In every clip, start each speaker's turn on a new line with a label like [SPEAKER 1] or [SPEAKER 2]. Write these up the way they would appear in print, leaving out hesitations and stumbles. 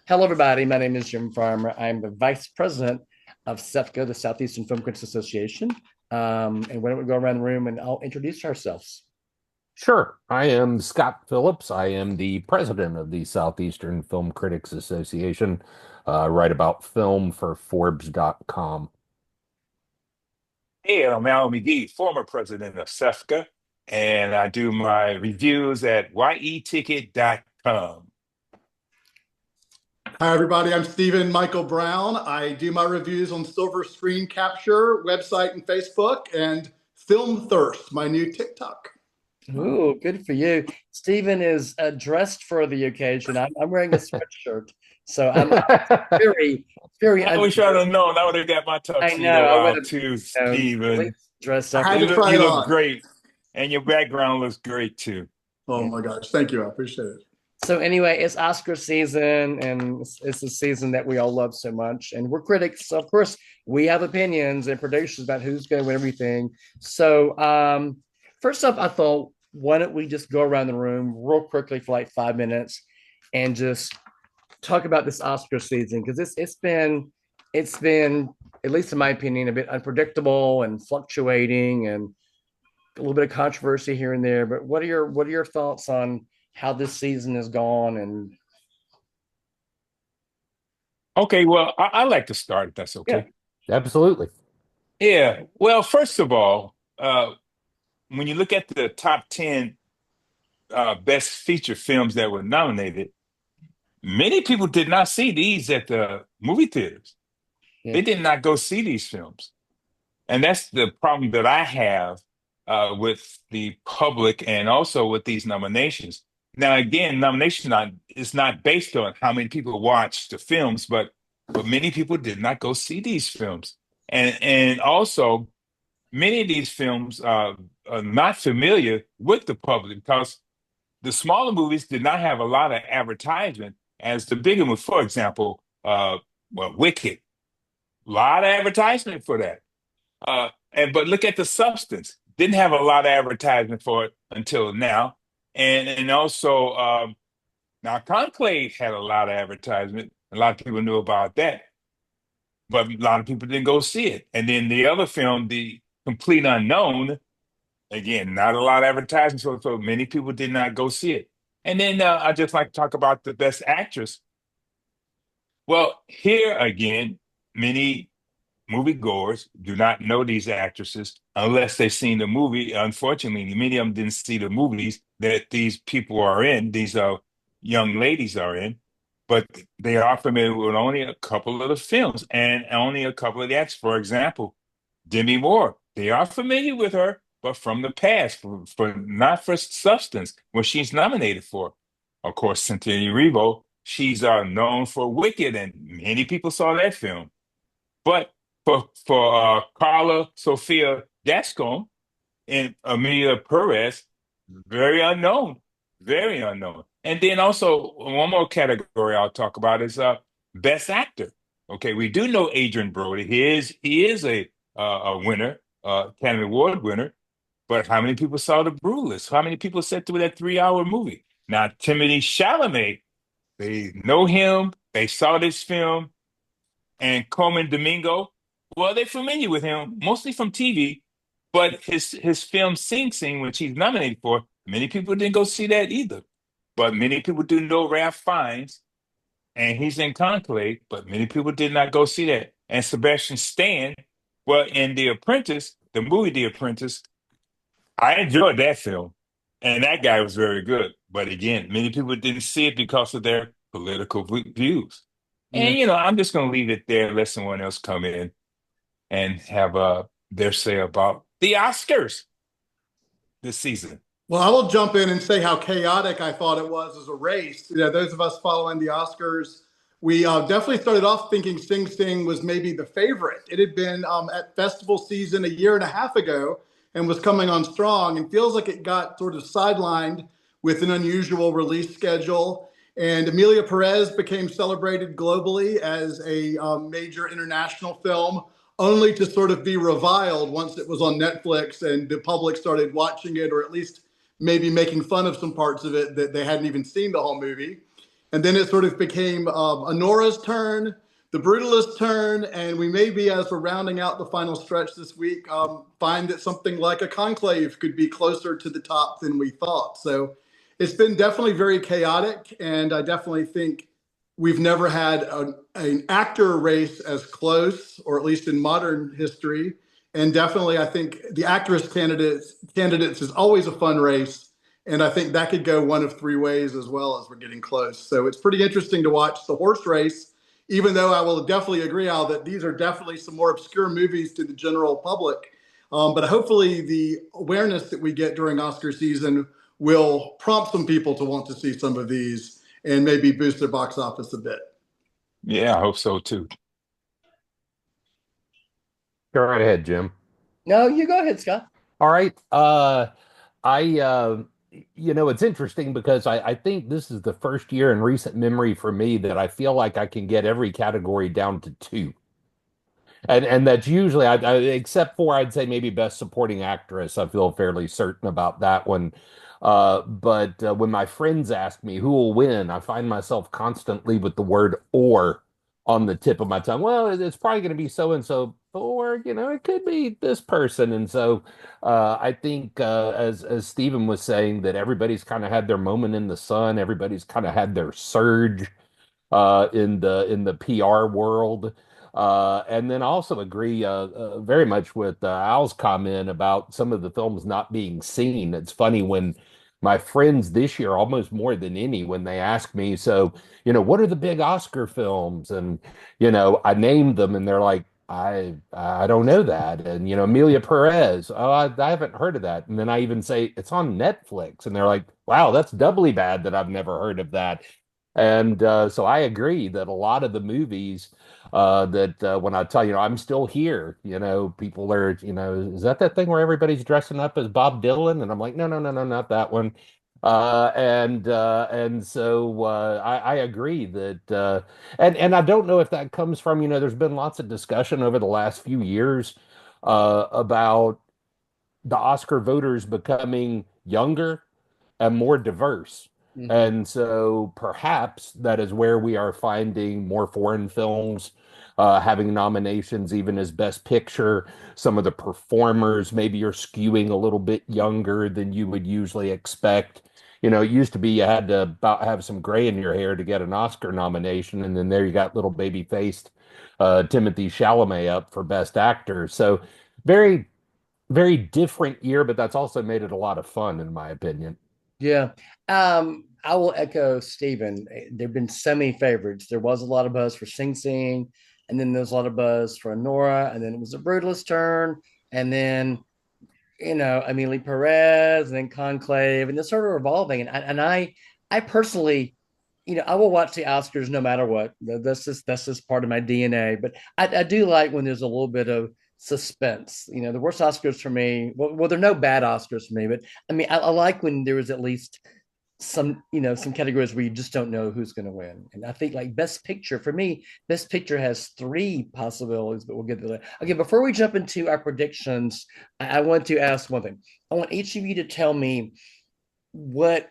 [SPEAKER 1] Hello, everybody. My name is Jim Farmer. I'm the Vice President of SEFCA, the Southeastern Film Critics Association. And why don't we go around the room and I'll introduce ourselves.
[SPEAKER 2] Sure. I am Scott Phillips. I am the president of the Southeastern Film Critics Association. Write about film for Forbes.com.
[SPEAKER 3] Hey, I'm McGhee, former president of SEFCA, and I do my reviews at yeticket.com.
[SPEAKER 4] Hi, everybody. I'm Stephen Michael Brown. I do my reviews on Silver Screen Capture website and Facebook, and Film Thirst, my new TikTok.
[SPEAKER 1] Ooh, good for you. Stephen is dressed for the occasion. I'm wearing a sweatshirt. So I'm very, very
[SPEAKER 3] I wish I'd
[SPEAKER 1] undressed.
[SPEAKER 3] have known. I would have got my
[SPEAKER 1] I know.
[SPEAKER 3] tuxedo
[SPEAKER 1] I would
[SPEAKER 3] out
[SPEAKER 1] have,
[SPEAKER 3] too,
[SPEAKER 1] at
[SPEAKER 3] Stephen.
[SPEAKER 1] least dressed
[SPEAKER 4] I
[SPEAKER 1] up.
[SPEAKER 4] had to try
[SPEAKER 3] You
[SPEAKER 4] it
[SPEAKER 3] look
[SPEAKER 4] on.
[SPEAKER 3] great, and your background looks great too.
[SPEAKER 4] Oh my gosh. Thank you. I appreciate it.
[SPEAKER 1] So anyway, it's Oscar season, and it's a season that we all love so much. And we're critics, so of course, we have opinions and predictions about who's going to win everything. So first up, I thought, why don't we just go around the room real quickly for like 5 minutes and just talk about this Oscar season because it's been at least in my opinion a bit unpredictable and fluctuating and a little bit of controversy here and there. But what are your thoughts on how this season has gone? And
[SPEAKER 3] Okay, well, I like to start if that's
[SPEAKER 1] yeah,
[SPEAKER 3] okay.
[SPEAKER 2] Absolutely.
[SPEAKER 3] Yeah, well, first of all, when you look at the top 10 best feature films that were nominated, many people did not see these at the movie theaters.
[SPEAKER 1] yeah,
[SPEAKER 3] They did not go see these films. And that's the problem that I have with the public and also with these nominations. Now, again, is not based on how many people watch the films, but many people did not go see these films. And also, many of these films are not familiar with the public because the smaller movies did not have a lot of advertisement as the bigger ones. For example, Wicked, a lot of advertisement for that. And but look at the substance. Didn't have a lot of advertisement for it until now, and also now Conclave had a lot of advertisement. A lot of people knew about that, but a lot of people didn't go see it. And then the other film, The Complete Unknown, again, not a lot of advertising, so many people did not go see it. And then I just like to talk about the Best Actress. Well, here again, many moviegoers do not know these actresses unless they've seen the movie. Unfortunately, many of them didn't see the movies that these people are in, these young ladies are in, but they are familiar with only a couple of the films and only a couple of the acts. For example, Demi Moore, they are familiar with her, but from the past, for not for substance, what she's nominated for. Of course, Cynthia Erivo, she's known for Wicked, and many people saw that film. But for Carla Sofia Gascon and Amelia Perez, very unknown, very unknown. And then also one more category I'll talk about is Best Actor. Okay, we do know Adrian Brody. He is a winner, Academy Award winner. But how many people saw The Brutalist? How many people sat through that 3 hour movie? Now, Timothy Chalamet, they know him. They saw this film, and Coleman Domingo, well, they're familiar with him mostly from TV, but his film Sing Sing, which he's nominated for, many people didn't go see that either. But many people do know Ralph Fiennes, and he's in Conclave, but many people did not go see that. And Sebastian Stan, well, in The Apprentice, the movie The Apprentice, I enjoyed that film, and that guy was very good. But again, many people didn't see it because of their political views.
[SPEAKER 1] yeah.
[SPEAKER 3] And I'm just going to leave it there, let someone else come in and have their say about the Oscars this season.
[SPEAKER 4] Well, I will jump in and say how chaotic I thought it was as a race. Those of us following the Oscars, we definitely started off thinking Sing Sing was maybe the favorite. It had been at festival season a year and a half ago and was coming on strong, and feels like it got sort of sidelined with an unusual release schedule. And Amelia Perez became celebrated globally as a major international film, only to sort of be reviled once it was on Netflix and the public started watching it, or at least maybe making fun of some parts of it that they hadn't even seen the whole movie. And then it sort of became Honora's turn, the Brutalist turn, and we maybe, as we're rounding out the final stretch this week, find that something like a Conclave could be closer to the top than we thought. So it's been definitely very chaotic, and I definitely think we've never had an actor race as close, or at least in modern history. And definitely, I think the actress candidates is always a fun race. And I think that could go one of three ways as well as we're getting close. So it's pretty interesting to watch the horse race, even though I will definitely agree, Al, that these are definitely some more obscure movies to the general public. But hopefully the awareness that we get during Oscar season will prompt some people to want to see some of these and maybe boost their box office a bit.
[SPEAKER 3] Yeah, I hope so too.
[SPEAKER 2] Go right ahead, Jim.
[SPEAKER 1] No, you go ahead, Scott.
[SPEAKER 2] All right. I it's interesting because I think this is the first year in recent memory for me that I feel like I can get every category down to two. And that's usually except for I'd say maybe best supporting actress. I feel fairly certain about that one. But when my friends ask me who will win, I find myself constantly with the word "or" on the tip of my tongue. Well, it's probably going to be so and so, or it could be this person. And so I think as Stephen was saying, that everybody's kind of had their moment in the sun. Everybody's kind of had their surge in the PR world. And then I also agree very much with Al's comment about some of the films not being seen. It's funny when my friends this year, almost more than any, when they ask me, so, what are the big Oscar films? And, I name them and they're like, I don't know that. And, Amelia Perez, oh, I haven't heard of that. And then I even say it's on Netflix. And they're like, wow, that's doubly bad that I've never heard of that. And so I agree that a lot of the movies that when I tell I'm still here, people are, is that thing where everybody's dressing up as Bob Dylan? And I'm like, no, no, no, no, not that one. And so I agree that and I don't know if that comes from, there's been lots of discussion over the last few years about the Oscar voters becoming younger and more diverse.
[SPEAKER 1] Mhm.
[SPEAKER 2] And so perhaps that is where we are finding more foreign films having nominations, even as Best Picture. Some of the performers maybe are skewing a little bit younger than you would usually expect. It used to be you had to about have some gray in your hair to get an Oscar nomination, and then there you got little baby-faced Timothy Chalamet up for Best Actor. So very, very different year, but that's also made it a lot of fun, in my opinion.
[SPEAKER 1] Yeah. I will echo Stephen. There have been so many favorites. There was a lot of buzz for Sing Sing, and then there's a lot of buzz for Nora, and then it was a Brutalist turn, and then Amelie Perez, and then Conclave, and it's sort of revolving. I personally, I will watch the Oscars no matter what. That's just part of my DNA. But I do like when there's a little bit of suspense. The worst Oscars for me. Well, there are no bad Oscars for me, but I mean, I like when there is at least some categories where you just don't know who's going to win. And I think like Best Picture for me, Best Picture has three possibilities, but we'll get to that. Okay, before we jump into our predictions, I want to ask one thing. I want each of you to tell me what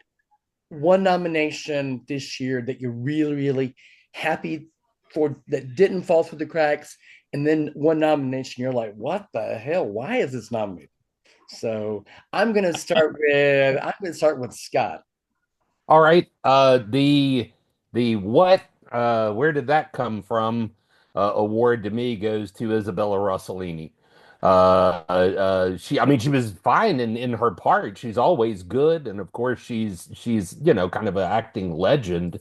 [SPEAKER 1] one nomination this year that you're really, really happy for that didn't fall through the cracks, and then one nomination you're like, what the hell? Why is this nominated? So I'm gonna start with Scott.
[SPEAKER 2] All right. The what where did that come from? Award to me goes to Isabella Rossellini. I mean, she was fine in her part. She's always good, and of course, she's kind of an acting legend.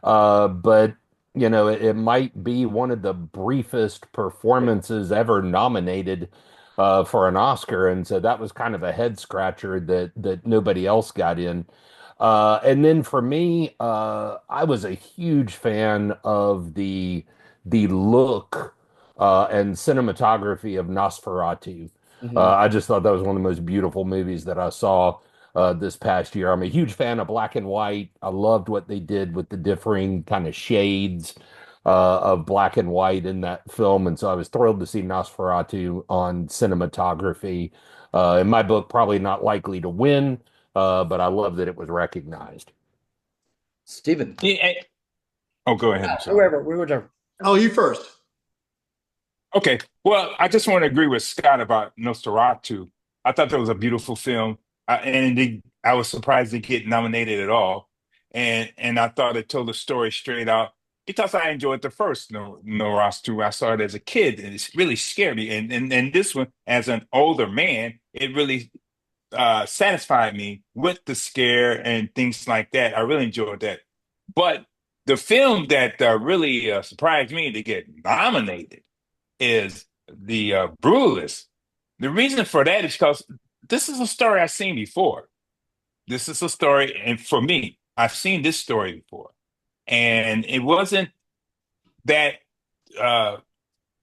[SPEAKER 2] But it might be one of the briefest performances ever nominated for an Oscar, and so that was kind of a head scratcher that nobody else got in. And then for me, I was a huge fan of the look and cinematography of Nosferatu.
[SPEAKER 1] Mhm.
[SPEAKER 2] I just thought that was one of the most beautiful movies that I saw this past year. I'm a huge fan of black and white. I loved what they did with the differing kind of shades of black and white in that film, and so I was thrilled to see Nosferatu on cinematography. In my book, probably not likely to win, but I love that it was recognized.
[SPEAKER 1] Stephen.
[SPEAKER 3] Yeah, Oh, go ahead. I'm sorry.
[SPEAKER 1] Whoever, we were.
[SPEAKER 4] Oh, you first.
[SPEAKER 3] Okay. Well, I just want to agree with Scott about Nosferatu. I thought that was a beautiful film, I was surprised to get nominated at all, and I thought it told the story straight out because I enjoyed the first Nosferatu. I saw it as a kid, and it really scared me. And this one, as an older man, it really satisfied me with the scare and things like that. I really enjoyed that. But the film that really surprised me to get nominated is the Brutalist. The reason for that is because this is a story I've seen before. This is a story, and for me, I've seen this story before, and it wasn't that uh,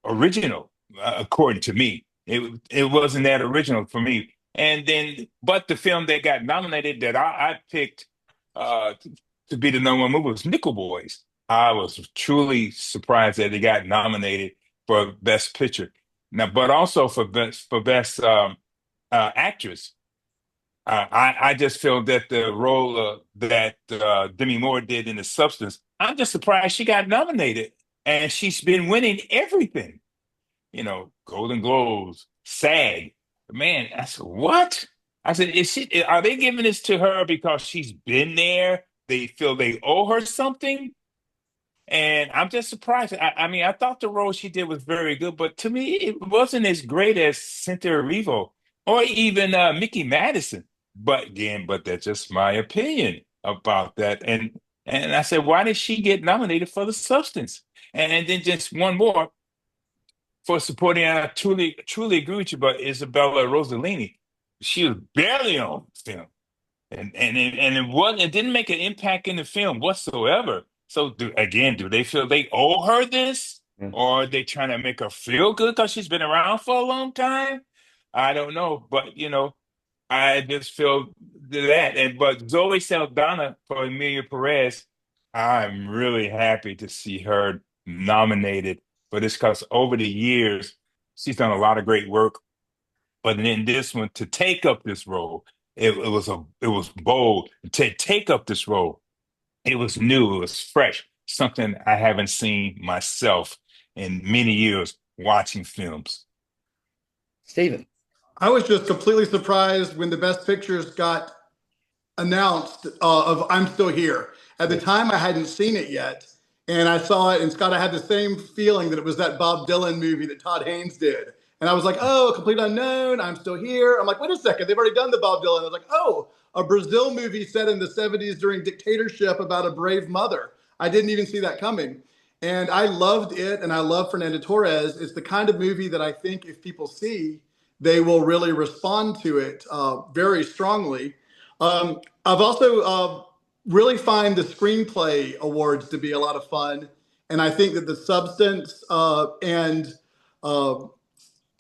[SPEAKER 3] original, according to me. It wasn't that original for me. And then, but the film that got nominated that I picked uh, to be the number one movie was Nickel Boys. I was truly surprised that it got nominated for Best Picture. Now, but also for best actress. I just feel that the role that Demi Moore did in The Substance, I'm just surprised she got nominated, and she's been winning everything. Golden Globes, SAG. Man, I said, what? I said, are they giving this to her because she's been there? They feel they owe her something? And I'm just surprised. I mean, I thought the role she did was very good, but to me, it wasn't as great as Cynthia Erivo or even Mickey Madison. But that's just my opinion about that. And I said, why did she get nominated for The Substance? And then just one more for supporting. I truly agree with you, but Isabella Rossellini, she was barely on film, it didn't make an impact in the film whatsoever. So do they feel they owe her this,
[SPEAKER 1] Yeah.
[SPEAKER 3] or are they trying to make her feel good because she's been around for a long time? I don't know, but I just feel that. But Zoe Saldana for Emilia Perez, I'm really happy to see her nominated for this because over the years she's done a lot of great work. But in this one, to take up this role, it was bold. To take up this role, it was new, it was fresh, something I haven't seen myself in many years watching films.
[SPEAKER 1] Stephen.
[SPEAKER 4] I was just completely surprised when the Best Pictures got announced of I'm Still Here. At the time, I hadn't seen it yet. And I saw it, and Scott, I had the same feeling that it was that Bob Dylan movie that Todd Haynes did. And I was like, oh, Complete Unknown, I'm Still Here. I'm like, wait a second, they've already done the Bob Dylan. I was like, oh, a Brazil movie set in the 70s during dictatorship about a brave mother. I didn't even see that coming. And I loved it, and I love Fernando Torres. It's the kind of movie that I think if people see, they will really respond to it very strongly. I've also really find the screenplay awards to be a lot of fun, and I think that the substance and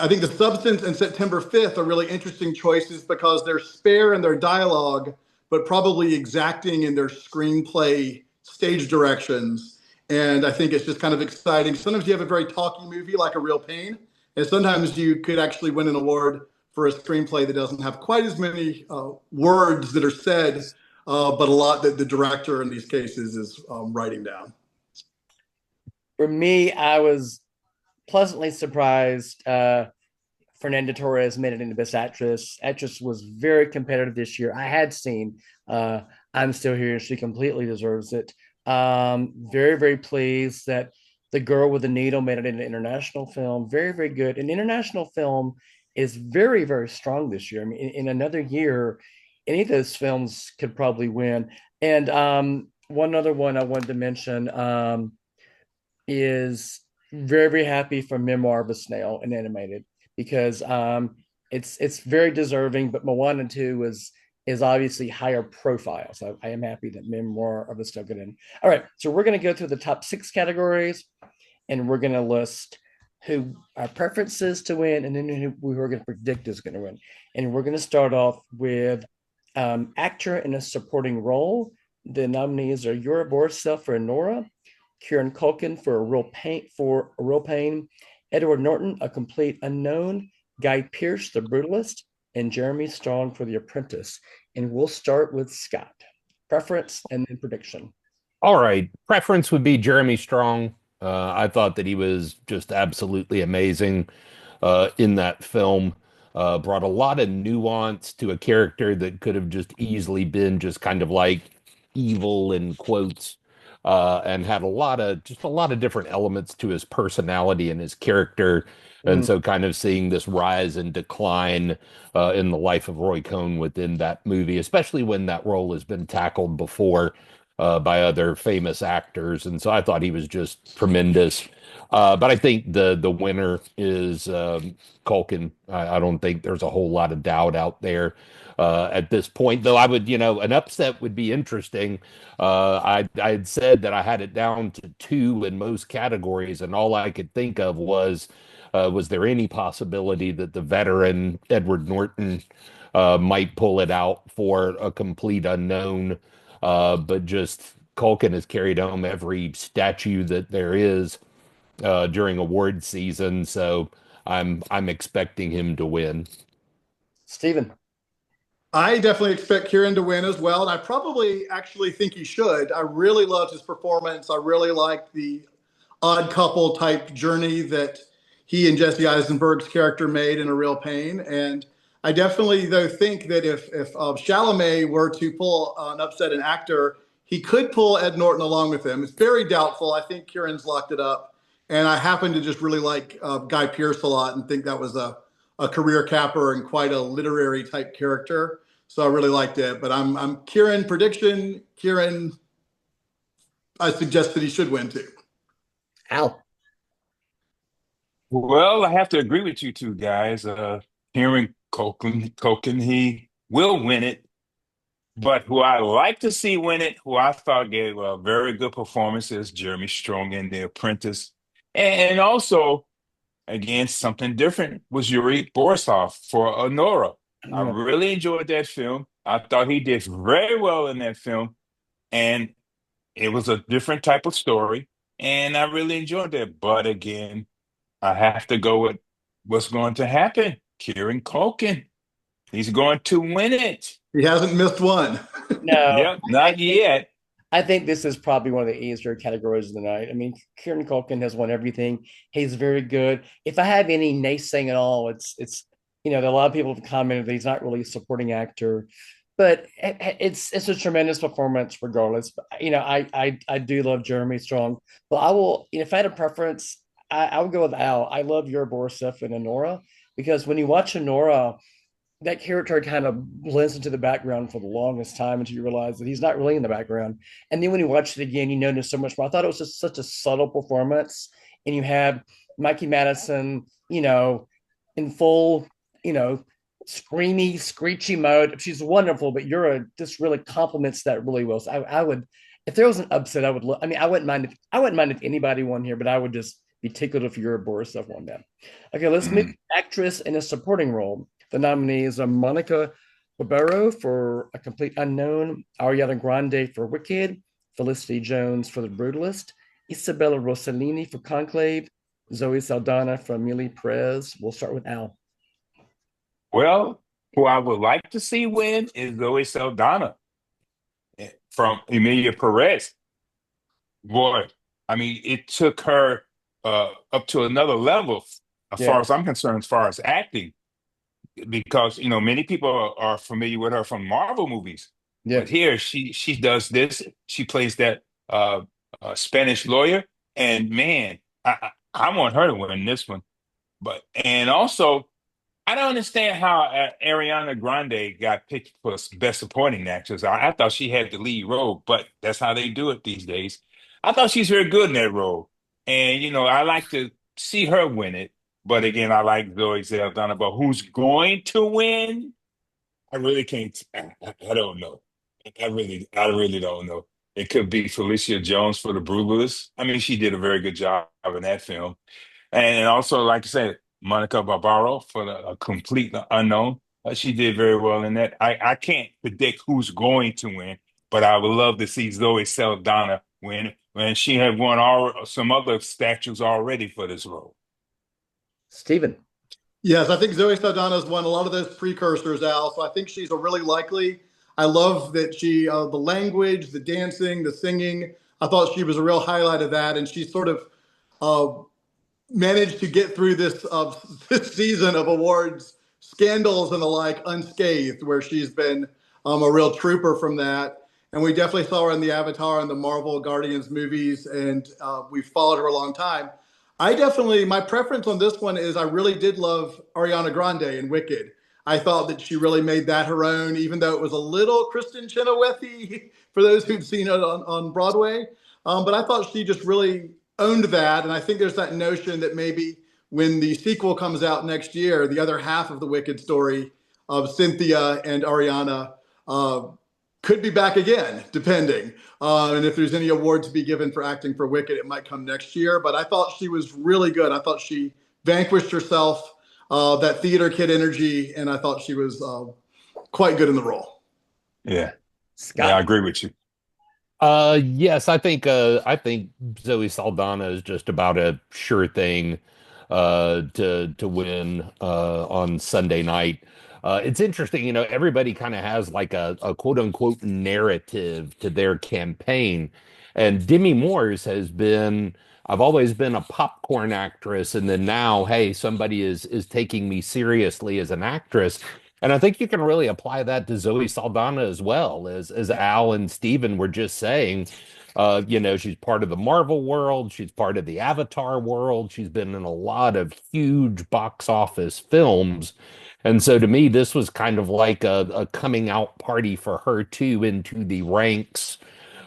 [SPEAKER 4] I think the substance and September 5th are really interesting choices because they're spare in their dialogue, but probably exacting in their screenplay stage directions. And I think it's just kind of exciting. Sometimes you have a very talky movie like A Real Pain, and sometimes you could actually win an award for a screenplay that doesn't have quite as many words that are said, but a lot that the director in these cases is writing down.
[SPEAKER 1] For me, I was pleasantly surprised. Fernanda Torres made it into Best Actress. Actress was very competitive this year. I had seen I'm Still Here. She completely deserves it. Very, very pleased that The Girl with the Needle made it into international film. Very, very good. And international film is very, very strong this year. I mean, in another year, any of those films could probably win. And one other one I wanted to mention is very, very happy for Memoir of a Snail and animated because it's very deserving, but Moana 2 is obviously higher profile. So I am happy that Memoir of a Snail got in. All right, so we're going to go through the top 6 categories, and we're going to list who our preferences to win, and then who we're going to predict is going to win. And we're going to start off with actor in a supporting role. The nominees are Yura Borisov for Nora, Kieran Culkin for A Real Pain, Edward Norton, A Complete Unknown, Guy Pearce, The Brutalist, and Jeremy Strong for The Apprentice. And we'll start with Scott. Preference and then prediction.
[SPEAKER 2] All right. Preference would be Jeremy Strong. I thought that he was just absolutely amazing in that film. Brought a lot of nuance to a character that could have just easily been just kind of like evil in quotes, and had a lot of different elements to his personality and his character. And
[SPEAKER 1] Mm.
[SPEAKER 2] so kind of seeing this rise and decline in the life of Roy Cohn within that movie, especially when that role has been tackled before by other famous actors. And so I thought he was just tremendous. But I think the winner is Culkin. I don't think there's a whole lot of doubt out there at this point. Though I would, an upset would be interesting. I had said that I had it down to two in most categories, and all I could think of was there any possibility that the veteran Edward Norton might pull it out for a complete unknown? But just Culkin has carried home every statue that there is during award season, so I'm expecting him to win.
[SPEAKER 1] Stephen.
[SPEAKER 4] I definitely expect Kieran to win as well, and I probably actually think he should. I really loved his performance. I really liked the odd couple type journey that he and Jesse Eisenberg's character made in A Real Pain. And I definitely, though, think that if Chalamet were to pull an upset an actor, he could pull Ed Norton along with him. It's very doubtful. I think Kieran's locked it up. And I happen to just really like Guy Pearce a lot and think that was a career capper and quite a literary type character. So I really liked it. But I'm Kieran prediction. Kieran, I suggest that he should win too.
[SPEAKER 1] Al.
[SPEAKER 3] Well, I have to agree with you two guys. Hearing Culkin, he will win it. But who I like to see win it, who I thought gave a very good performance, is Jeremy Strong in The Apprentice. And also, again, something different was Yuri Borisov for Honora. I really enjoyed that film. I thought he did very well in that film. And it was a different type of story. And I really enjoyed that. But again, I have to go with what's going to happen. Kieran Culkin. He's going to win it.
[SPEAKER 4] He hasn't missed one.
[SPEAKER 1] No,
[SPEAKER 3] Yep, not yet.
[SPEAKER 1] I think this is probably one of the easier categories of the night. I mean, Kieran Culkin has won everything. He's very good. If I have any naysaying at all, it's a lot of people have commented that he's not really a supporting actor, but it's a tremendous performance regardless. I do love Jeremy Strong, but I will, if I had a preference, I would go with Al. I love your Borisov and Honora because when you watch Honora, that character kind of blends into the background for the longest time until you realize that he's not really in the background. And then when you watch it again, you notice so much more. I thought it was just such a subtle performance. And you have Mikey Madison, in full, screamy, screechy mode. She's wonderful, but this really complements that really well. So I would, if there was an upset, I would look. I mean, I wouldn't mind if anybody won here, but I would just be tickled if your Borisov won that. Okay, let's move actress in a supporting role. The nominees are Monica Barbaro for A Complete Unknown, Ariana Grande for Wicked, Felicity Jones for The Brutalist, Isabella Rossellini for Conclave, Zoe Saldana for Amelie Perez. We'll start with Al.
[SPEAKER 3] Well, who I would like to see win is Zoe Saldana from Emilia Perez. Boy, I mean, it took her up to another level as far as I'm concerned, as far as acting, because many people are familiar with her from Marvel movies.
[SPEAKER 1] Yeah.
[SPEAKER 3] But here she does this. She plays that Spanish lawyer, and man, I want her to win this one. And also, I don't understand how Ariana Grande got picked for Best Supporting Actress. I thought she had the lead role, but that's how they do it these days. I thought she's very good in that role. And, I like to see her win it. But again, I like Zoe Saldana. But who's going to win? I really can't. I don't know. I really don't know. It could be Felicia Jones for The Brutalist. I mean, she did a very good job in that film. And also, like I said, Monica Barbaro for A Complete Unknown. She did very well in that. I can't predict who's going to win, but I would love to see Zoe Saldana win. And she had won some other statues already for this role.
[SPEAKER 1] Stephen.
[SPEAKER 4] Yes, I think Zoe Saldana's won a lot of those precursors, Al. So I think she's a really likely. I love that the language, the dancing, the singing, I thought she was a real highlight of that, and she sort of uh, managed to get through this this season of awards scandals and the like unscathed, where she's been a real trooper from that. And we definitely saw her in the Avatar and the Marvel Guardians movies, and we've followed her a long time. I definitely, my preference on this one is I really did love Ariana Grande in Wicked. I thought that she really made that her own, even though it was a little Kristen Chenowethy for those who've seen it on Broadway. But I thought she just really owned that. And I think there's that notion that maybe when the sequel comes out next year, the other half of the Wicked story of Cynthia and Ariana uh, could be back again, depending. And if there's any award to be given for acting for Wicked, it might come next year. But I thought she was really good. I thought she vanquished herself, that theater kid energy, and I thought she was quite good in the role.
[SPEAKER 3] Yeah.
[SPEAKER 1] Scott.
[SPEAKER 3] Yeah, I agree with you.
[SPEAKER 2] Yes, I think Zoe Saldana is just about a sure thing to win on Sunday night. It's interesting, everybody kind of has like a quote unquote narrative to their campaign. And Demi Moore's has been, I've always been a popcorn actress, and then now, hey, somebody is taking me seriously as an actress. And I think you can really apply that to Zoe Saldana as well, as Al and Steven were just saying. She's part of the Marvel world, she's part of the Avatar world, she's been in a lot of huge box office films. And so to me, this was kind of like a coming out party for her too into the ranks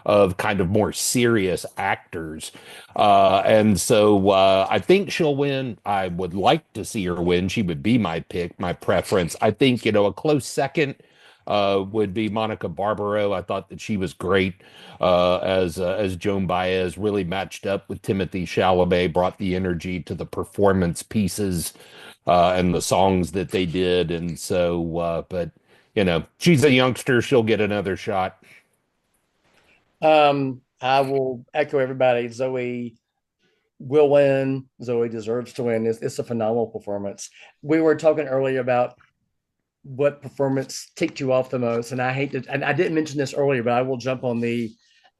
[SPEAKER 2] of kind of more serious actors. And so I think she'll win. I would like to see her win. She would be my pick, my preference. I think, a close second would be Monica Barbaro. I thought that she was great as Joan Baez, really matched up with Timothy Chalamet, brought the energy to the performance pieces and the songs that they did. And so, but she's a youngster. She'll get another shot.
[SPEAKER 1] I will echo everybody. Zoe will win. Zoe deserves to win. It's a phenomenal performance. We were talking earlier about what performance ticked you off the most, and and I didn't mention this earlier, but I will jump on the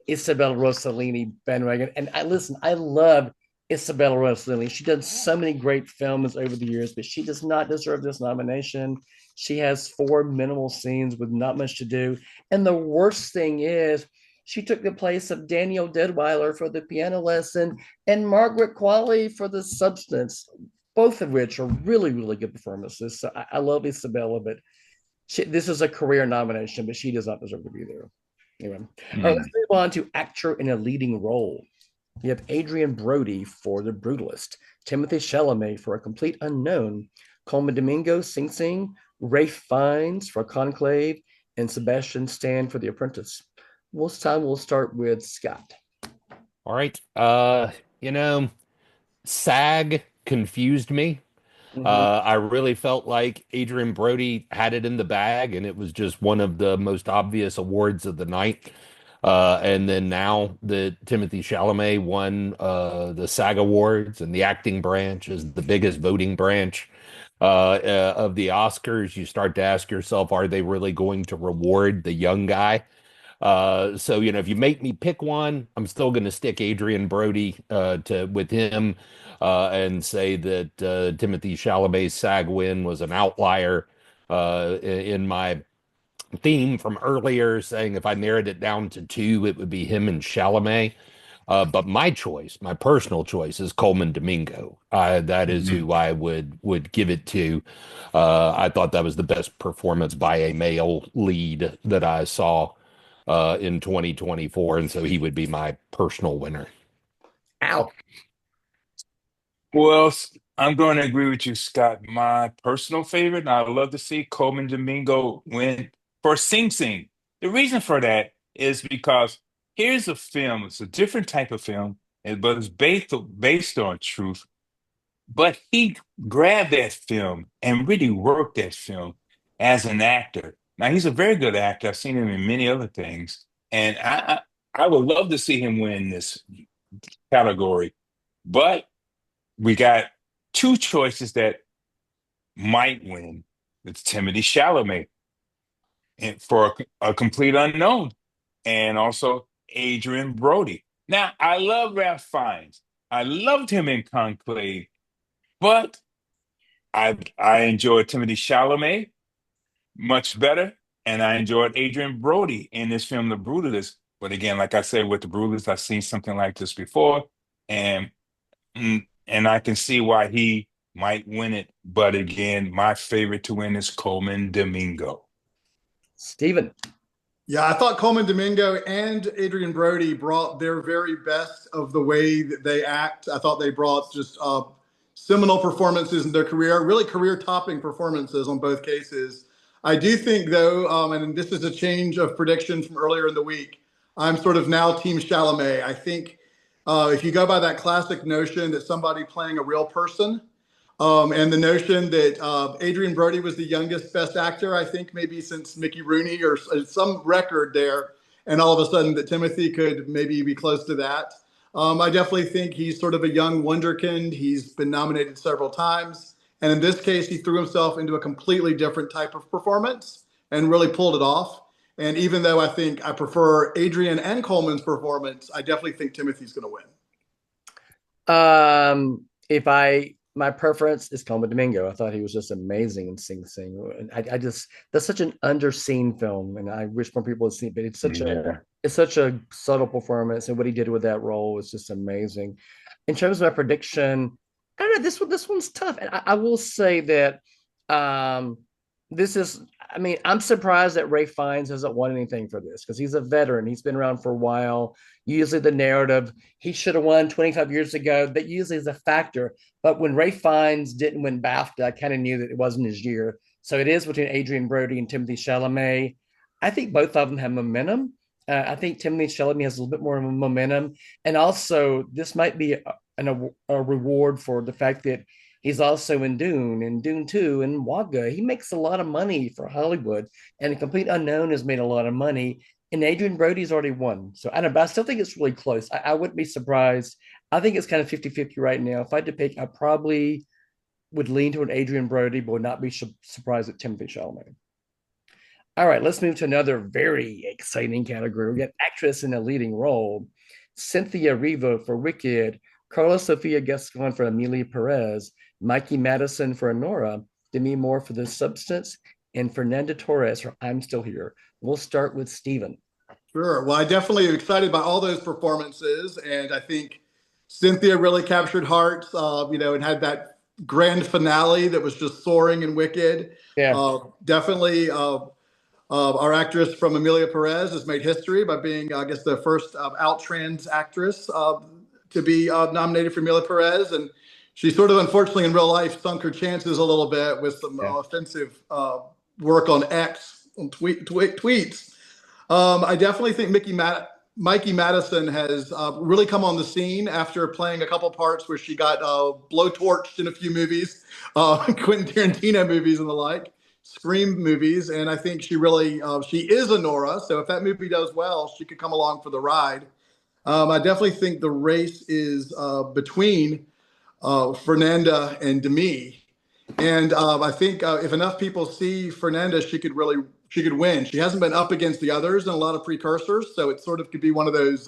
[SPEAKER 1] Isabella Rossellini bandwagon. And I love Isabella Rossellini. She done so many great films over the years, but she does not deserve this nomination. She has 4 minimal scenes with not much to do. And the worst thing is, she took the place of Daniel Deadweiler for the piano lesson and Margaret Qualley for the substance, both of which are really, really good performances. So I love Isabella, but this is a career nomination, but she does not deserve to be there. Anyway, all right, let's move on to actor in a leading role. You have Adrian Brody for The Brutalist, Timothy Chalamet for A Complete Unknown, Coleman Domingo, Sing Sing, Ralph Fiennes for Conclave, and Sebastian Stan for The Apprentice. This time we'll start with Scott.
[SPEAKER 2] All right. SAG confused me. I really felt like Adrian Brody had it in the bag, and it was just one of the most obvious awards of the night. And then now that Timothy Chalamet won the SAG Awards, and the acting branch is the biggest voting branch of the Oscars, you start to ask yourself, are they really going to reward the young guy? So if you make me pick one, I'm still going to stick Adrian Brody with him and say that Timothy Chalamet's SAG win was an outlier in my theme from earlier, saying if I narrowed it down to 2, it would be him and Chalamet. But my choice, my personal choice, is Coleman Domingo. That is who I would give it to. I thought that was the best performance by a male lead that I saw in 2024, and so he would be my personal winner.
[SPEAKER 1] Ow.
[SPEAKER 3] Well, I'm going to agree with you, Scott. My personal favorite, and I'd love to see Coleman Domingo win for Sing Sing. The reason for that is because here's a film. It's a different type of film, but it's based on truth. But he grabbed that film and really worked that film as an actor. Now he's a very good actor. I've seen him in many other things, and I would love to see him win this category. But we got 2 choices that might win. It's Timothy Chalamet and for a complete unknown, and also Adrian Brody. Now, I love Ralph Fiennes. I loved him in Conclave, but I enjoyed Timothy Chalamet much better, and I enjoyed Adrian Brody in this film, The Brutalist. But again, like I said, with The Brutalist, I've seen something like this before, and and I can see why he might win it. But again, my favorite to win is Coleman Domingo.
[SPEAKER 1] Stephen.
[SPEAKER 4] Yeah, I thought Coleman Domingo and Adrian Brody brought their very best of the way that they act. I thought they brought just seminal performances in their career, really career-topping performances on both cases. I do think, though, and this is a change of prediction from earlier in the week, I'm sort of now Team Chalamet. I think if you go by that classic notion that somebody playing a real person, and the notion that Adrian Brody was the youngest Best Actor, I think maybe since Mickey Rooney or some record there, and all of a sudden that Timothy could maybe be close to that. I definitely think he's sort of a young wonderkind. He's been nominated several times. And in this case, he threw himself into a completely different type of performance and really pulled it off. And even though I think I prefer Adrian and Coleman's performance, I definitely think Timothy's going to win.
[SPEAKER 1] If my preference is Coleman Domingo. I thought he was just amazing in Sing Sing. I just that's such an underseen film, and I wish more people had seen it. But it's such a subtle performance, and what he did with that role was just amazing. In terms of my prediction, I don't know. This one's tough, and I will say that this is. I mean, I'm surprised that Ray Fiennes hasn't won anything for this because he's a veteran. He's been around for a while. Usually, the narrative he should have won 25 years ago. That usually is a factor. But when Ray Fiennes didn't win BAFTA, I kind of knew that it wasn't his year. So it is between Adrian Brody and Timothy Chalamet. I think both of them have momentum. I think Timothy Chalamet has a little bit more momentum, and also this might be a reward for the fact that he's also in Dune and Dune 2 and Wagga. He makes a lot of money for Hollywood, and A Complete Unknown has made a lot of money. And Adrian Brody's already won. So I don't know, but I still think it's really close. I wouldn't be surprised. I think it's kind of 50-50 right now. If I had to pick, I probably would lean toward Adrian Brody, but would not be surprised at Timothy Chalamet. All right, let's move to another very exciting category. We got actress in a leading role. Cynthia Erivo for Wicked, Carla Sofia Gascon for Amelia Perez, Mikey Madison for Honora, Demi Moore for The Substance, and Fernanda Torres for I'm Still Here. We'll start with Stephen.
[SPEAKER 4] Sure. Well, I definitely am excited by all those performances, and I think Cynthia really captured hearts, and had that grand finale that was just soaring and wicked.
[SPEAKER 1] Yeah.
[SPEAKER 4] Definitely, our actress from Amelia Perez has made history by being, I guess, the first out trans actress to be nominated for Amelia Perez, and she sort of, unfortunately, in real life, sunk her chances a little bit with some offensive work on X on tweets. I definitely think Mikey Madison has really come on the scene after playing a couple parts where she got blowtorched in a few movies, Quentin Tarantino movies and the like, Scream movies. And I think she really, she is a Nora. So if that movie does well, she could come along for the ride. I definitely think the race is between Fernanda and Demi. And I think if enough people see Fernanda, she could win. She hasn't been up against the others in a lot of precursors, so it sort of could be one of those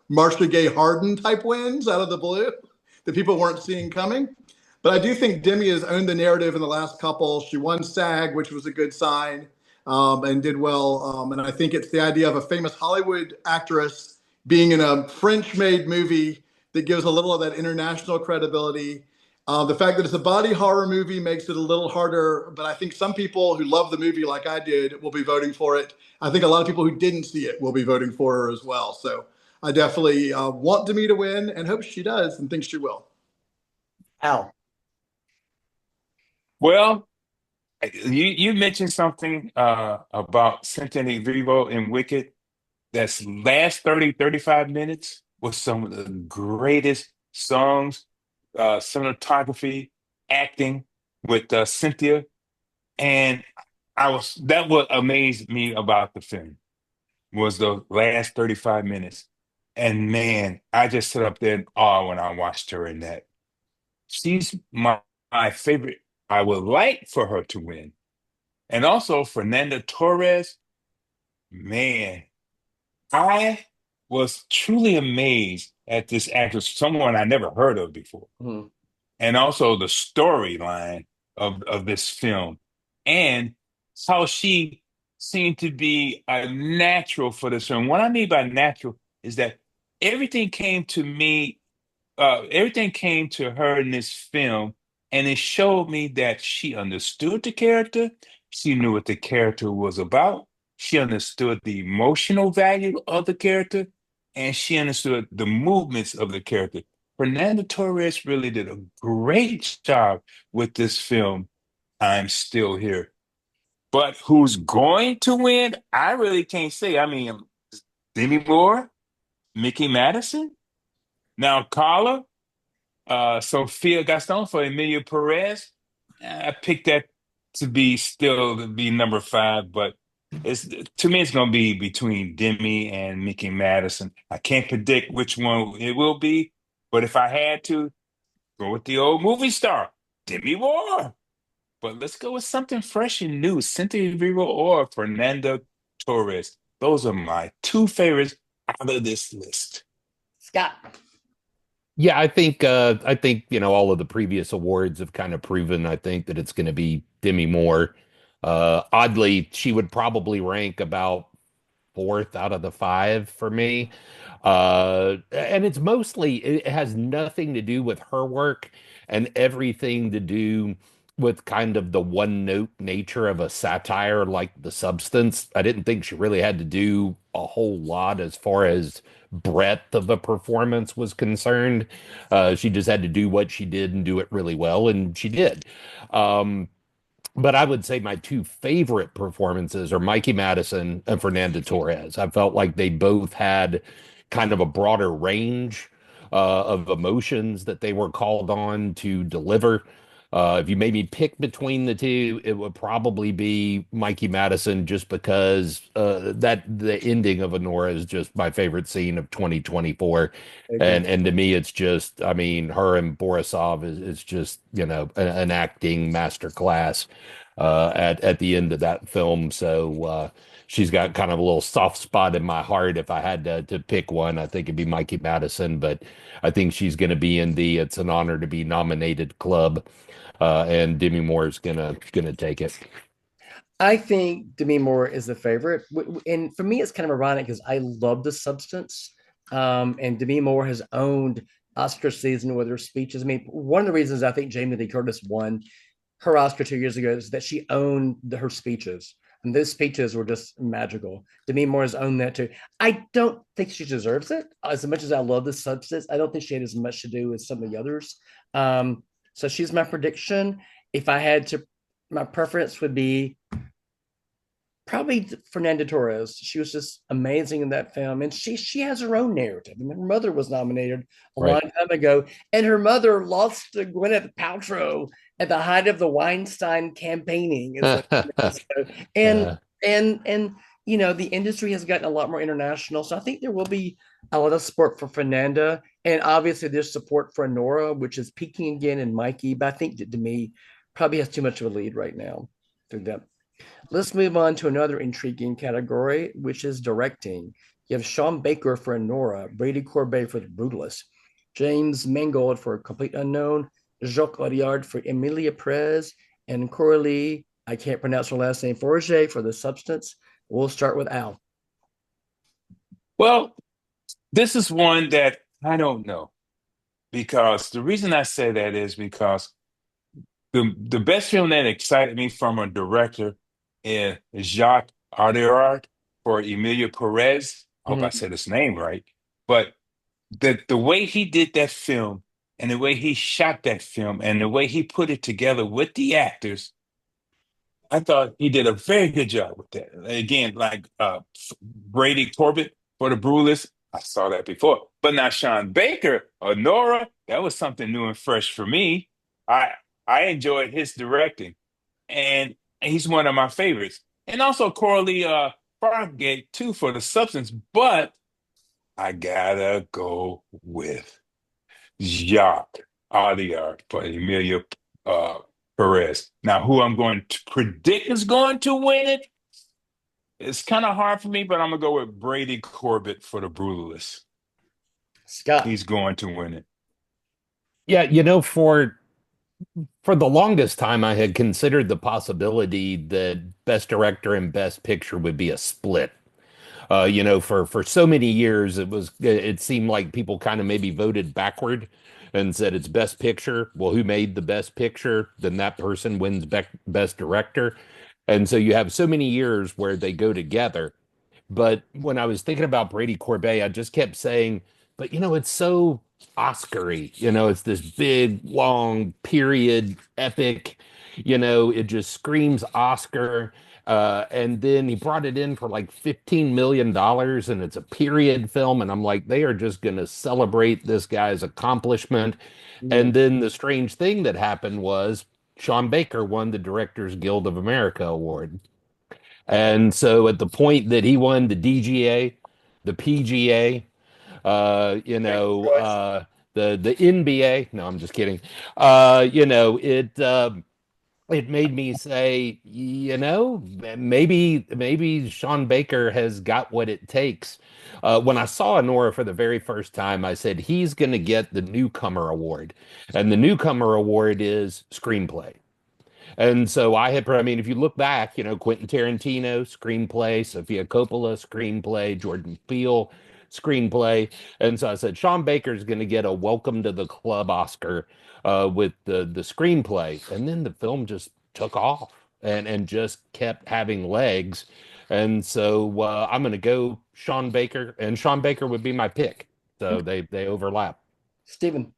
[SPEAKER 4] Marcia Gay Harden type wins out of the blue that people weren't seeing coming. But I do think Demi has owned the narrative in the last couple. She won SAG, which was a good sign, and did well. And I think it's the idea of a famous Hollywood actress being in a French-made movie that gives a little of that international credibility. The fact that it's a body horror movie makes it a little harder, but I think some people who love the movie like I did will be voting for it. I think a lot of people who didn't see it will be voting for her as well. So I definitely want Demi to win and hope she does and think she will.
[SPEAKER 1] Al.
[SPEAKER 3] Well, you mentioned something about Cynthia Erivo in Wicked. That's last 35 minutes was some of the greatest songs, cinematography, acting with Cynthia. And that what amazed me about the film was the last 35 minutes. And man, I just sit up there in awe when I watched her in that. She's my favorite. I would like for her to win. And also Fernanda Torres, man, I was truly amazed at this actress, someone I never heard of before,
[SPEAKER 1] Mhm.
[SPEAKER 3] and also the storyline of this film, and how she seemed to be a natural for this film. What I mean by natural is that everything came to me everything came to her in this film, and it showed me that she understood the character. She knew what the character was about. She understood the emotional value of the character, and she understood the movements of the character. Fernando Torres really did a great job with this film. I'm still here. But who's going to win? I really can't say. I mean, Demi Moore, Mickey Madison. Now, Carla, Sophia Gaston for Emilio Perez. I picked that to be number five, but it's to me it's going to be between Demi and Mickey Madison. I can't predict which one it will be, but if I had to go with the old movie star, Demi Moore. But let's go with something fresh and new, Cynthia Erivo or Fernando Torres. Those are my two favorites out of this list.
[SPEAKER 1] Scott.
[SPEAKER 2] Yeah, I think, all of the previous awards have kind of proven, I think, that it's going to be Demi Moore. Oddly, she would probably rank about fourth out of the five for me. And it has nothing to do with her work and everything to do with kind of the one note nature of a satire like The Substance. I didn't think she really had to do a whole lot as far as breadth of a performance was concerned. She just had to do what she did and do it really well, and she did. Um, but I would say my two favorite performances are Mikey Madison and Fernando Torres. I felt like they both had kind of a broader range of emotions that they were called on to deliver. If you made me pick between the two, it would probably be Mikey Madison, just because that the ending of Honora is just my favorite scene of 2024. And to me, it's just, I mean, her and Borisov is just, an acting masterclass at the end of that film. So she's got kind of a little soft spot in my heart. If I had to pick one, I think it'd be Mikey Madison, but I think she's going to be in the "It's an honor to be nominated" club, and Demi Moore is gonna take it.
[SPEAKER 1] I think Demi Moore is the favorite. And for me, it's kind of ironic because I love The Substance. And Demi Moore has owned Oscar season with her speeches. I mean, one of the reasons I think Jamie Lee Curtis won her Oscar 2 years ago is that she owned her speeches. And those speeches were just magical. Demi Moore has owned that too. I don't think she deserves it. As much as I love The Substance, I don't think she had as much to do as some of the others. So she's my prediction. If I had to, my preference would be probably Fernanda Torres. She was just amazing in that film, and she has her own narrative. I mean, her mother was nominated a long
[SPEAKER 2] Right.
[SPEAKER 1] time ago, and her mother lost to Gwyneth Paltrow at the height of the Weinstein campaigning. And
[SPEAKER 2] Yeah.
[SPEAKER 1] and the industry has gotten a lot more international, so I think there will be a lot of support for Fernanda, and obviously there's support for Nora, which is peaking again in Mikey. But I think that to me probably has too much of a lead right now through them. Let's move on to another intriguing category, which is directing. You have Sean Baker for Nora, Brady Corbet for The Brutalist, James Mangold for Complete Unknown, Jacques Audiard for Emilia Perez, and Coralie, I can't pronounce her last name, Forget for The Substance. We'll start with Al.
[SPEAKER 3] Well, this is one that I don't know, because the reason I say that is because the best film that excited me from a director is Jacques Audiard for Emilia Perez. I hope I
[SPEAKER 1] Mhm.
[SPEAKER 3] said his name right. But the way he did that film, and the way he shot that film, and the way he put it together with the actors, I thought he did a very good job with that. Again, like Brady Corbett for The Brewlist, I saw that before. But now Sean Baker or Nora, that was something new and fresh for me. I I enjoyed his directing, and he's one of my favorites. And also Coralie Fargate too for The Substance. But I gotta go with Jacques Audiard for Emilia uh, Perez. Now, who I'm going to predict is going to win it? It's kind of hard for me, but I'm gonna go with Brady Corbett for The Brutalist.
[SPEAKER 1] Scott.
[SPEAKER 3] He's going to win it.
[SPEAKER 2] Yeah, for the longest time, I had considered the possibility that Best Director and Best Picture would be a split. For so many years, it seemed like people kind of maybe voted backward and said it's Best Picture. Well, who made the Best Picture? Then that person wins Best Director. And so you have so many years where they go together. But when I was thinking about Brady Corbet, I just kept saying, but it's so Oscar-y. It's this big, long period epic. It just screams Oscar. And then he brought it in for like $15 million, and it's a period film. And I'm like, they are just going to celebrate this guy's accomplishment.
[SPEAKER 1] Yeah.
[SPEAKER 2] And then the strange thing that happened was Sean Baker won the Directors Guild of America award. And so at the point that he won the DGA, the PGA,
[SPEAKER 1] Choice.
[SPEAKER 2] the NBA, no, I'm just kidding. It made me say, maybe Sean Baker has got what it takes. When I saw Honora for the very first time, I said he's going to get the newcomer award, and the newcomer award is screenplay. And so I mean, if you look back, Quentin Tarantino, screenplay, Sofia Coppola, screenplay, Jordan Peele, screenplay. And so I said, Sean Baker's going to get a welcome to the club Oscar with the screenplay. And then the film just took off and just kept having legs. And so I'm going to go Sean Baker, and Sean Baker would be my pick. So they overlap.
[SPEAKER 1] Stephen.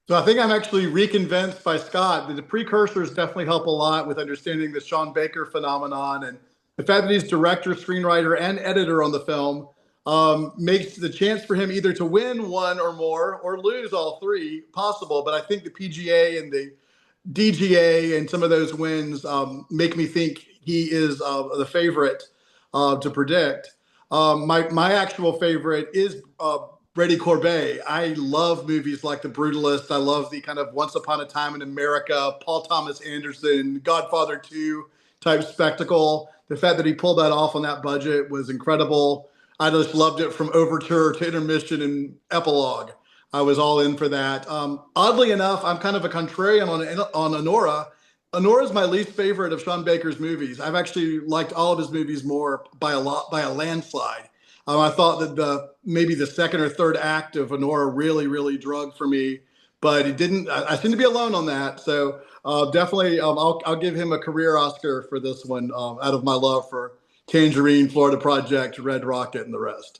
[SPEAKER 4] So I think I'm actually reconvinced by Scott that the precursors definitely help a lot with understanding the Sean Baker phenomenon, and the fact that he's director, screenwriter, and editor on the film makes the chance for him either to win one or more or lose all three possible. But I think the PGA and the DGA and some of those wins make me think he is the favorite to predict. My actual favorite is Brady Corbet. I love movies like The Brutalist. I love the kind of Once Upon a Time in America, Paul Thomas Anderson, Godfather 2 type spectacle. The fact that he pulled that off on that budget was incredible. I just loved it from overture to intermission and epilogue. I was all in for that. Oddly enough, I'm kind of a contrarian on Honora. Honora is my least favorite of Sean Baker's movies. I've actually liked all of his movies more by a landslide. I thought that maybe the second or third act of Honora really, really drug for me, but it didn't. I seem to be alone on that. So definitely, I'll give him a career Oscar for this one out of my love for Tangerine, Florida Project, Red Rocket, and the rest.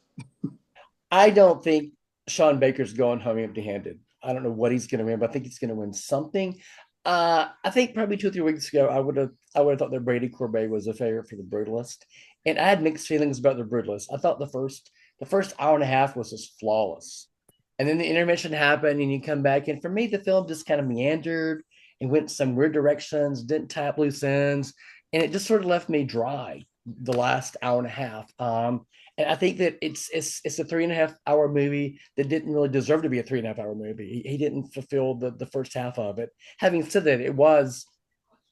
[SPEAKER 1] I don't think Sean Baker's going home empty-handed. I don't know what he's going to win, but I think he's going to win something. I think probably 2 or 3 weeks ago, I would have thought that Brady Corbet was a favorite for The Brutalist, and I had mixed feelings about The Brutalist. I thought the first hour and a half was just flawless, and then the intermission happened, and you come back, and for me, the film just kind of meandered and went some weird directions, didn't tap loose ends, and it just sort of left me dry the last hour and a half. And I think that it's a 3.5 hour movie that didn't really deserve to be a 3.5 hour movie. He didn't fulfill the first half of it. Having said that, it was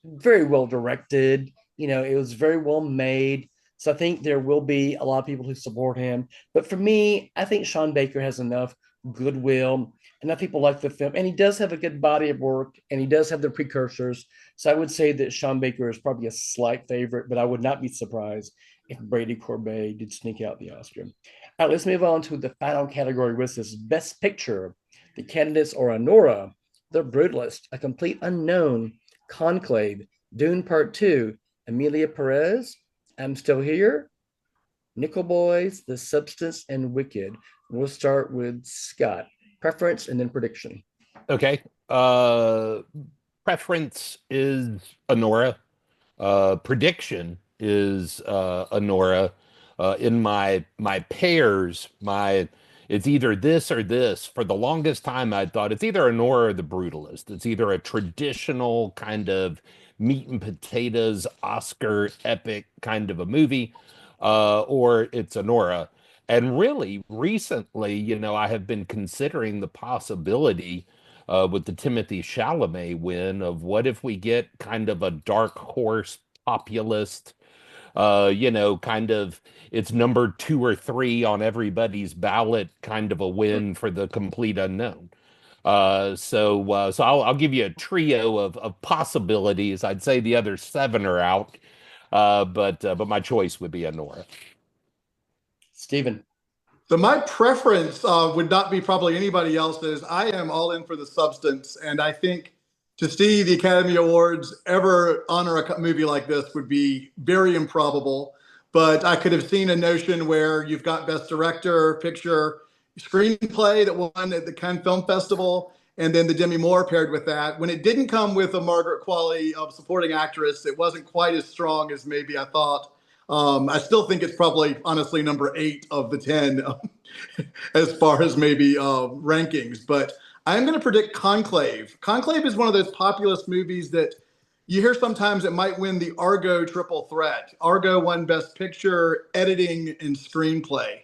[SPEAKER 1] very well directed. It was very well made. So I think there will be a lot of people who support him. But for me, I think Sean Baker has enough goodwill. Enough people like the film, and he does have a good body of work, and he does have the precursors. So I would say that Sean Baker is probably a slight favorite, but I would not be surprised if Brady Corbet did sneak out the Oscar. All right, let's move on to the final category, which is Best Picture. The candidates are Honora, The Brutalist, A Complete Unknown, Conclave, Dune Part 2, Amelia Perez, I'm Still Here, Nickel Boys, The Substance, and Wicked. We'll start with Scott. Preference and then prediction.
[SPEAKER 2] Okay. Preference is Honora. Prediction is Honora. In my pairs, it's either this or this. For the longest time, I thought it's either Honora or The Brutalist. It's either a traditional kind of meat and potatoes Oscar epic kind of a movie, or it's Honora. And really, recently, I have been considering the possibility with the Timothy Chalamet win of what if we get kind of a dark horse populist kind of it's number 2 or 3 on everybody's ballot, kind of a win for the complete unknown. So I'll give you a trio of possibilities. I'd say the other 7 are out, but my choice would be Honora.
[SPEAKER 1] Stephen.
[SPEAKER 4] So my preference would not be probably anybody else's. I am all in for the substance, and I think to see the Academy Awards ever honor a movie like this would be very improbable. But I could have seen a notion where you've got Best Director, Picture, Screenplay that won at the Cannes Film Festival, and then the Demi Moore paired with that. When it didn't come with a Margaret Qualley of supporting actress, it wasn't quite as strong as maybe I thought. I still think it's probably, honestly, number 8 of the 10 as far as maybe rankings. But I'm going to predict Conclave. Conclave is one of those populist movies that you hear sometimes it might win the Argo triple threat. Argo won Best Picture, Editing, and Screenplay.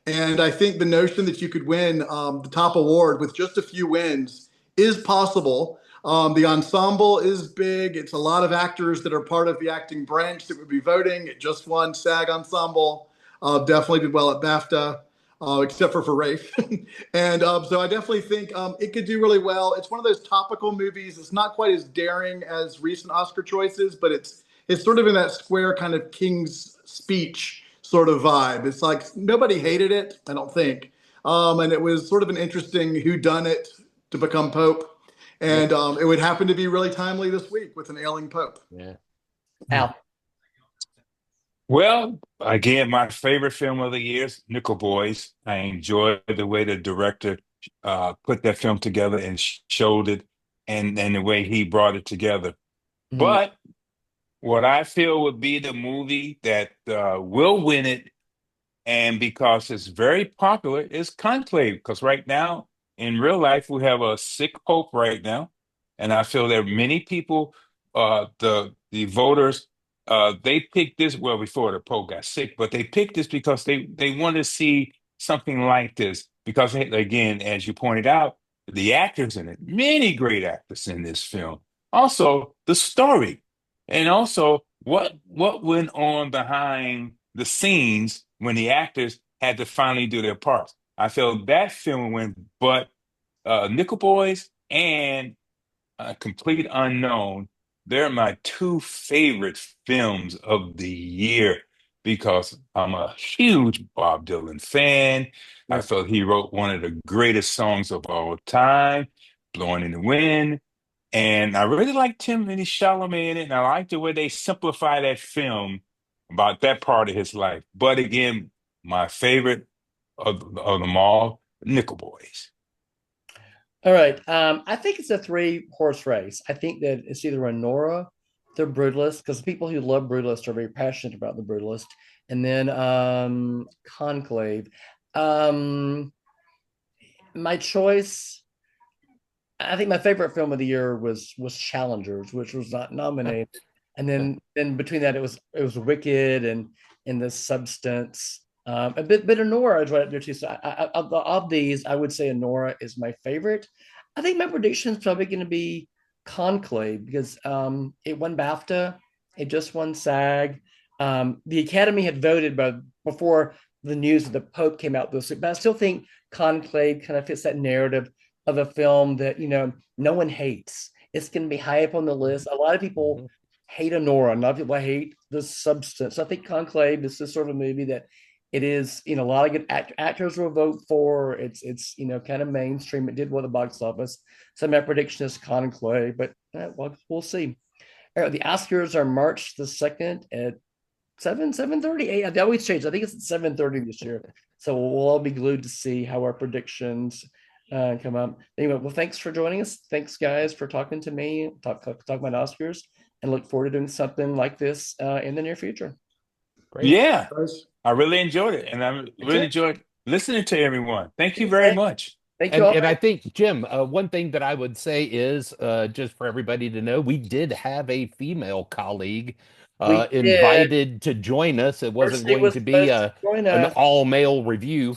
[SPEAKER 4] And I think the notion that you could win the top award with just a few wins is possible. The ensemble is big. It's a lot of actors that are part of the acting branch that would be voting. It just won SAG Ensemble. Definitely did well at BAFTA, except for Rafe. And so I definitely think it could do really well. It's one of those topical movies. It's not quite as daring as recent Oscar choices, but it's sort of in that square kind of King's Speech sort of vibe. It's like nobody hated it, I don't think. And it was sort of an interesting whodunit to become Pope. And it would happen to be really timely this week with an ailing Pope.
[SPEAKER 2] Yeah.
[SPEAKER 1] Al.
[SPEAKER 3] Well, again, my favorite film of the year is Nickel Boys. I enjoyed the way the director put that film together and showed it, and the way he brought it together. But what I feel would be the movie that will win it, and because it's very popular, is Conclave. Because right now, in real life, we have a sick pope right now, and I feel that many people, the voters, they picked this well before the pope got sick, but they picked this because they want to see something like this. Because again, as you pointed out, the actors in it, many great actors in this film. Also, the story, and also what went on behind the scenes when the actors had to finally do their parts. I feel that film went, but Nickel Boys and Complete Unknown, they're my 2 favorite films of the year because I'm a huge Bob Dylan fan. I felt he wrote one of the greatest songs of all time, Blowing in the Wind. And I really like Timothy Chalamet in it, and I like the way they simplify that film about that part of his life. But again, my favorite of them all, Nickel Boys.
[SPEAKER 1] All right. I think it's a 3-horse race. I think that it's either Honora, the Brutalist, because people who love Brutalist are very passionate about the Brutalist, and then Conclave. My choice, I think my favorite film of the year was Challengers, which was not nominated. And then between that, it was Wicked and The Substance. But Honora is right up there too. So of these, I would say Honora is my favorite. I think my prediction is probably going to be Conclave because it won BAFTA, it just won SAG. The Academy had voted before the news of the Pope came out this week, but I still think Conclave kind of fits that narrative of a film that no one hates. It's going to be high up on the list. A lot of people hate Honora. A lot of people hate The Substance. I think Conclave is this sort of a movie that it is, a lot of good actors will vote for. It's kind of mainstream. It did well at the box office. So my prediction is Conclave, but we'll see. All right, the Oscars are March the 2nd at 7:30. They always change. I think it's at 7:30 this year. So we'll all be glued to see how our predictions come up. Anyway, well, thanks for joining us. Thanks, guys, for talking to me, talk about Oscars, and look forward to doing something like this in the near future.
[SPEAKER 2] Great.
[SPEAKER 3] Yeah, I really enjoyed it, and I really enjoyed listening to everyone. Thank you very much.
[SPEAKER 1] Thank you all.
[SPEAKER 2] And I think, Jim, one thing that I would say is just for everybody to know, we did have a female colleague invited to join us. It wasn't going to be an all-male review.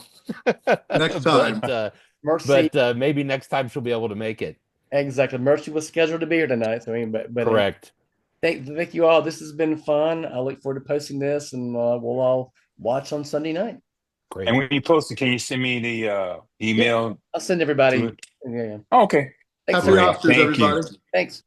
[SPEAKER 4] Next time.
[SPEAKER 2] But maybe next time she'll be able to make it.
[SPEAKER 1] Exactly. Mercy was scheduled to be here tonight. So, but
[SPEAKER 2] correct.
[SPEAKER 1] Thank you all. This has been fun. I look forward to posting this, and we'll all watch on Sunday night.
[SPEAKER 2] Great.
[SPEAKER 3] And when you post it, can you send me the email
[SPEAKER 1] I'll send
[SPEAKER 3] to
[SPEAKER 1] everybody.
[SPEAKER 3] it?
[SPEAKER 1] Yeah.
[SPEAKER 3] Oh, okay.
[SPEAKER 1] Thanks,
[SPEAKER 4] Happy
[SPEAKER 3] Great.
[SPEAKER 4] Oscars,
[SPEAKER 3] Thank you.
[SPEAKER 4] everybody.
[SPEAKER 1] Thanks.